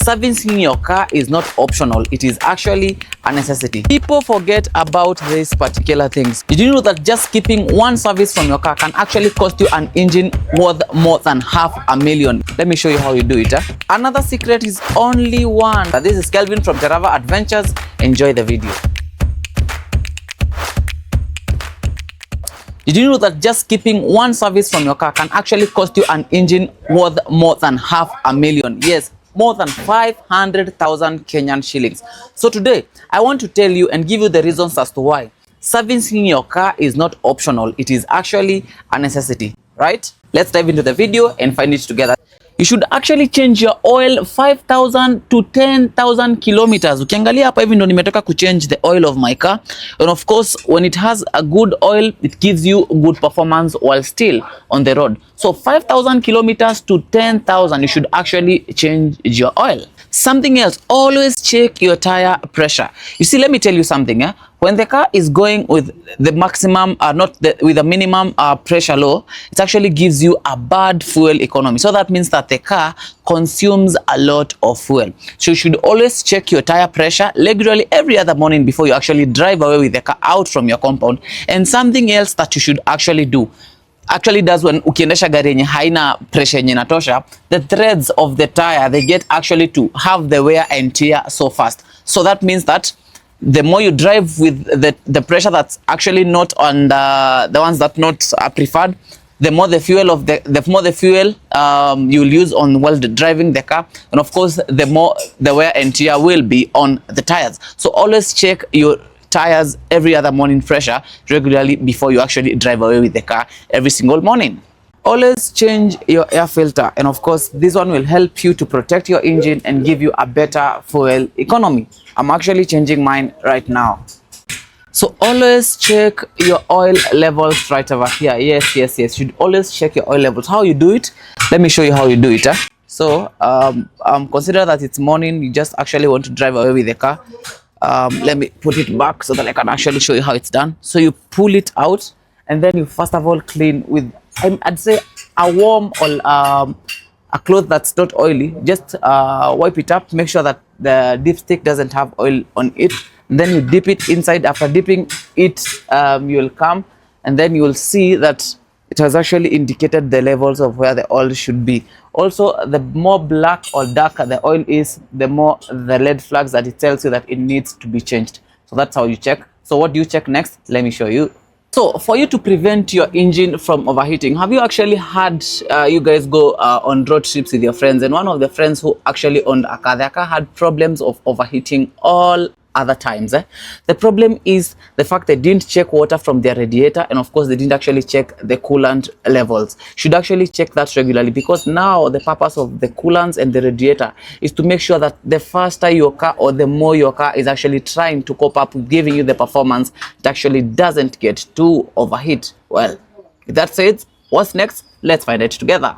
Servicing your car is not optional, it is actually a necessity. People forget about these particular things. Did you know that just keeping one service from your car can actually cost you an engine worth more than $500,000? Let me show you how you do it. Another secret is only one. This is Kelvin from Jarava Adventures. Enjoy the video. Did you know that just keeping one service from your car can actually cost you an engine worth more than $500,000? Yes, more than 500,000 Kenyan shillings. So today, I want to tell you and give you the reasons as to why servicing your car is not optional. It is actually a necessity, right? Let's dive into the video and find it together. You should actually change your oil 5,000 to 10,000 kilometers. Ukiangalia hapa hivi ndo nimetoka kuchange the oil of my car. And of course, when it has a good oil, it gives you good performance while still on the road. So 5,000 kilometers to 10,000, you should actually change your oil. Something else, always check your tire pressure. You see, let me tell you something. When the car is going with the maximum, with the minimum pressure low, it actually gives you a bad fuel economy. So that means that the car consumes a lot of fuel. So you should always check your tire pressure regularly every other morning before you actually drive away with the car out from your compound. And something else that you should actually do, actually does when ukiendesha gari yenye haina pressure yenye inatosha, the threads of the tire, they get actually to have the wear and tear so fast. So that means that the more you drive with the pressure that's actually not on the ones that not are preferred, the more the fuel you'll use on while driving the car, and of course the more the wear and tear will be on the tires. So always check your tires every other morning pressure regularly before you actually drive away with the car every single morning. Always change your air filter, and of course this one will help you to protect your engine and give you a better fuel economy. I'm actually changing mine right now. So always check your oil levels right over here. Yes, you should always check your oil levels. How you do it? Let me show you how you do it. So consider that it's morning, you just actually want to drive away with the car. Let me put it back so that I can actually show you how it's done. So you pull it out, and then you first of all clean with, I'd say, a warm or a cloth that's not oily. Just wipe it up, make sure that the dipstick doesn't have oil on it. Then you dip it inside. After dipping it, you'll come and then you will see that it has actually indicated the levels of where the oil should be. Also, the more black or darker the oil is, the more the red flags that it tells you that it needs to be changed. So that's how you check. So what do you check next? Let me show you. So for you to prevent your engine from overheating, have you actually had you guys go on road trips with your friends, and one of the friends who actually owned a car, their car had problems of overheating all other times? The problem is the fact they didn't check water from their radiator, and of course they didn't actually check the coolant levels. Should actually check that regularly, because now the purpose of the coolants and the radiator is to make sure that the faster your car or the more your car is actually trying to cope up with giving you the performance, it actually doesn't get too overheat. Well, with that said, what's next? Let's find it together.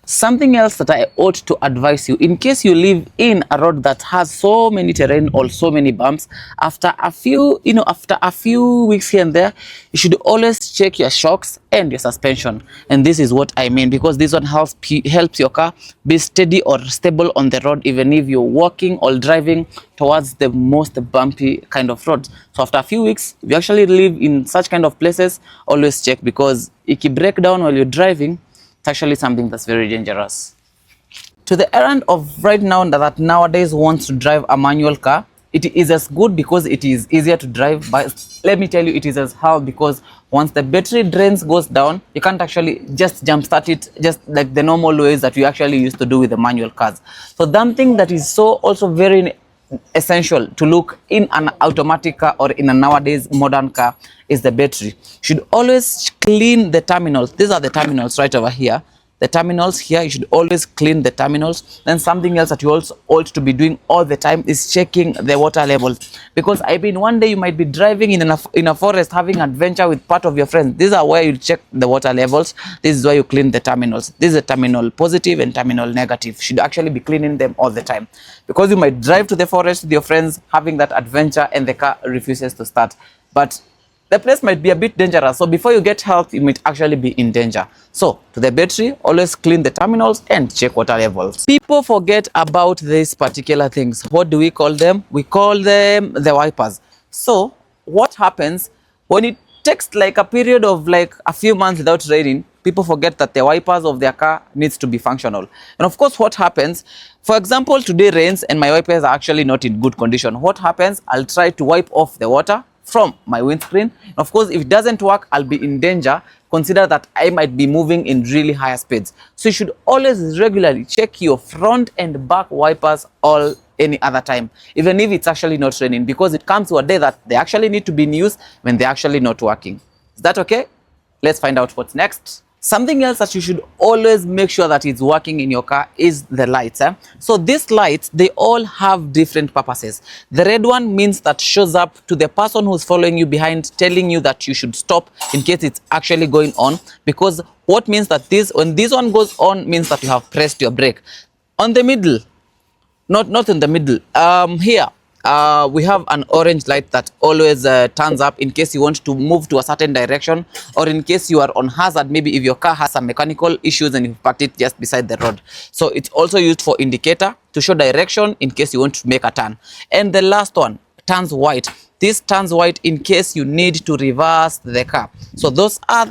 Something else that I ought to advise you, in case you live in a road that has so many terrain or so many bumps, after a few weeks here and there, you should always check your shocks and your suspension. And this is what I mean, because this one helps your car be steady or stable on the road, even if you're walking or driving towards the most bumpy kind of road. So after a few weeks, if you actually live in such kind of places, always check, because if you break down while you're driving, it's actually something that's very dangerous. To the errand of right now that nowadays wants to drive a manual car, it is as good because it is easier to drive, but let me tell you, it is as hard because once the battery drains goes down, you can't actually just jump start it just like the normal ways that you actually used to do with the manual cars. So something that is so also very essential to look in an automatic car or in a nowadays modern car is the battery. Should always clean the terminals. These are the terminals right over here. The terminals here, you should always clean the terminals. Then something else that you also ought to be doing all the time is checking the water levels. Because I mean, one day you might be driving in a forest, having adventure with part of your friends. These are where you check the water levels. This is where you clean the terminals. This is a terminal positive and terminal negative. Should actually be cleaning them all the time. Because you might drive to the forest with your friends, having that adventure, and the car refuses to start. But the place might be a bit dangerous. So before you get help, you might actually be in danger. So to the battery, always clean the terminals and check water levels. People forget about these particular things. What do we call them? We call them the wipers. So what happens when it takes like a period of like a few months without raining? People forget that the wipers of their car needs to be functional. And of course, what happens, for example, today rains and my wipers are actually not in good condition. What happens? I'll try to wipe off the water from my windscreen. Of course, if it doesn't work, I'll be in danger. Consider that I might be moving in really higher speeds. So you should always regularly check your front and back wipers all any other time, even if it's actually not raining, because it comes to a day that they actually need to be in use when they're actually not working. Is that okay? Let's find out what's next. Something else that you should always make sure that it's working in your car is the lights. So these lights, they all have different purposes. The red one means that shows up to the person who's following you behind, telling you that you should stop in case it's actually going on. Because what means that when this one goes on means that you have pressed your brake. On the middle, not in the middle, here. We have an orange light that always turns up in case you want to move to a certain direction, or in case you are on hazard, maybe if your car has some mechanical issues and you parked it just beside the road. So it's also used for indicator to show direction in case you want to make a turn. And the last one turns white. This turns white in case you need to reverse the car. So those are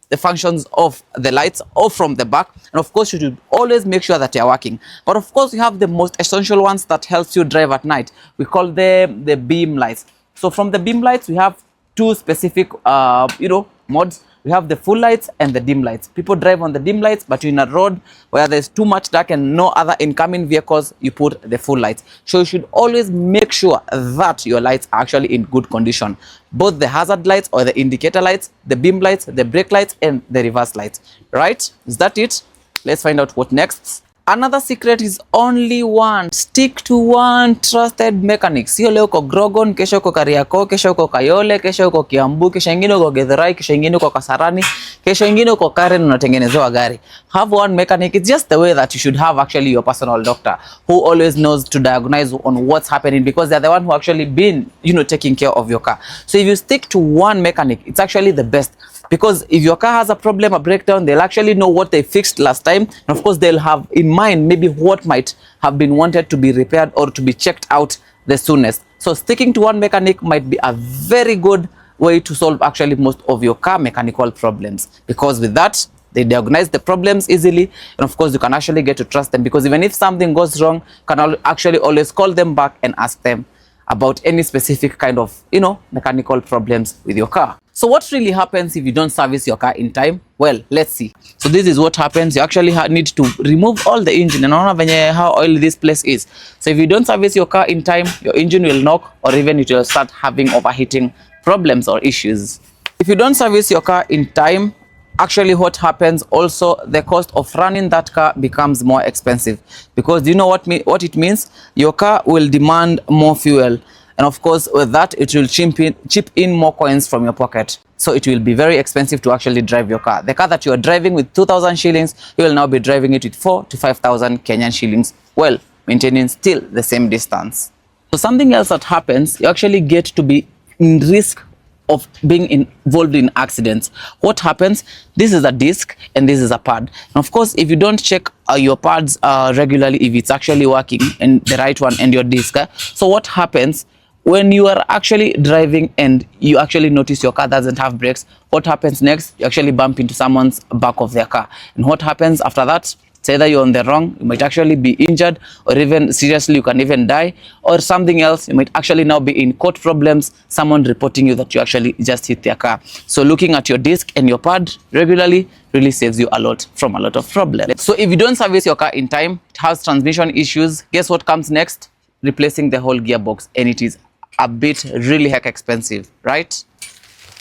the functions of the lights off from the back. And of course, you should always make sure that they are working. But of course, you have the most essential ones that helps you drive at night. We call them the beam lights. So from the beam lights, we have two specific modes. We have the full lights and the dim lights. People drive on the dim lights, but you're in a road where there's too much dark and no other incoming vehicles, you put the full lights. So you should always make sure that your lights are actually in good condition. Both the hazard lights or the indicator lights, the beam lights, the brake lights, and the reverse lights. Right? Is that it? Let's find out what next. Another secret is only one. Stick to one trusted mechanic. Sio leo uko Grogon, kesho uko Kariakoo, kesho uko Kayole, kesho uko Kiambu, kesho ingine uko Githurai, kesho ingine uko Kasarani, kesho ingine uko Karen unatengenezewa gari. Have one mechanic. It's just the way that you should have actually your personal doctor who always knows to diagnose on what's happening, because they're the one who actually been, taking care of your car. So if you stick to one mechanic, it's actually the best. Because if your car has a problem, a breakdown, they'll actually know what they fixed last time. And of course, they'll have in mind maybe what might have been wanted to be repaired or to be checked out the soonest. So sticking to one mechanic might be a very good way to solve actually most of your car mechanical problems. Because with that, they diagnose the problems easily. And of course, you can actually get to trust them, because even if something goes wrong, you can actually always call them back and ask them about any specific kind of, mechanical problems with your car. So what really happens if you don't service your car in time? Well, let's see. So this is what happens. You actually need to remove all the engine, and I don't know how oily this place is. So if you don't service your car in time, your engine will knock, or even it will start having overheating problems or issues. If you don't service your car in time, actually what happens also, the cost of running that car becomes more expensive, because do you know what it means? Your car will demand more fuel. And of course, with that, it will chip in more coins from your pocket. So it will be very expensive to actually drive your car. The car that you are driving with 2,000 shillings, you will now be driving it with 4,000 to 5,000 Kenyan shillings, well, maintaining still the same distance. So something else that happens, you actually get to be in risk of being involved in accidents. What happens? This is a disc and this is a pad. And of course, if you don't check your pads regularly, if it's actually working, and the right one and your disc. So what happens? When you are actually driving and you actually notice your car doesn't have brakes, what happens next? You actually bump into someone's back of their car. And what happens after that? It's either you're on the wrong, you might actually be injured, or even seriously, you can even die, or something else, you might actually now be in court problems, someone reporting you that you actually just hit their car. So looking at your disc and your pad regularly really saves you a lot from a lot of problems. So if you don't service your car in time, it has transmission issues, guess what comes next? Replacing the whole gearbox, and it is a bit really heck expensive, right?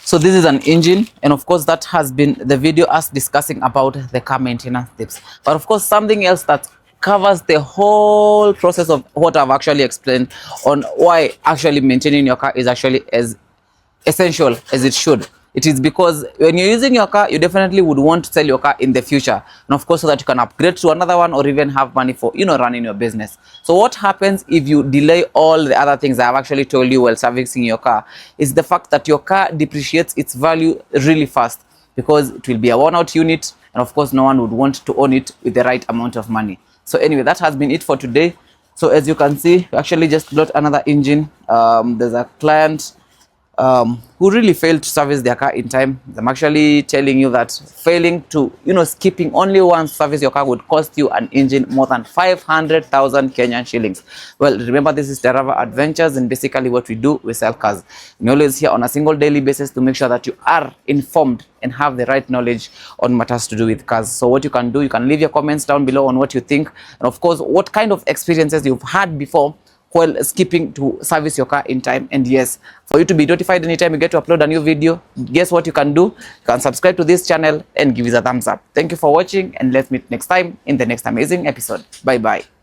So this is an engine, and of course that has been the video us discussing about the car maintenance tips. But of course, something else that covers the whole process of what I've actually explained on why actually maintaining your car is actually as essential as it should It is because when you're using your car, you definitely would want to sell your car in the future, and of course so that you can upgrade to another one or even have money for, you know, running your business. So what happens if you delay all the other things I've actually told you while servicing your car is the fact that your car depreciates its value really fast, because it will be a worn out unit, and of course no one would want to own it with the right amount of money. So anyway, that has been it for today. So as you can see, we actually just got another engine. There's a client who really failed to service their car in time. I'm actually telling you that failing to, you know, skipping only one service your car would cost you an engine more than 500,000 Kenyan shillings. Well, remember, this is Terava Adventures, and basically what we do, we sell cars. We're always here on a single daily basis to make sure that you are informed and have the right knowledge on matters to do with cars. So what you can do, you can leave your comments down below on what you think, and of course what kind of experiences you've had before while skipping to service your car in time. And yes, for you to be notified anytime you get to upload a new video, guess what you can do? You can subscribe to this channel and give it a thumbs up. Thank you for watching, and let's meet next time in the next amazing episode. Bye bye.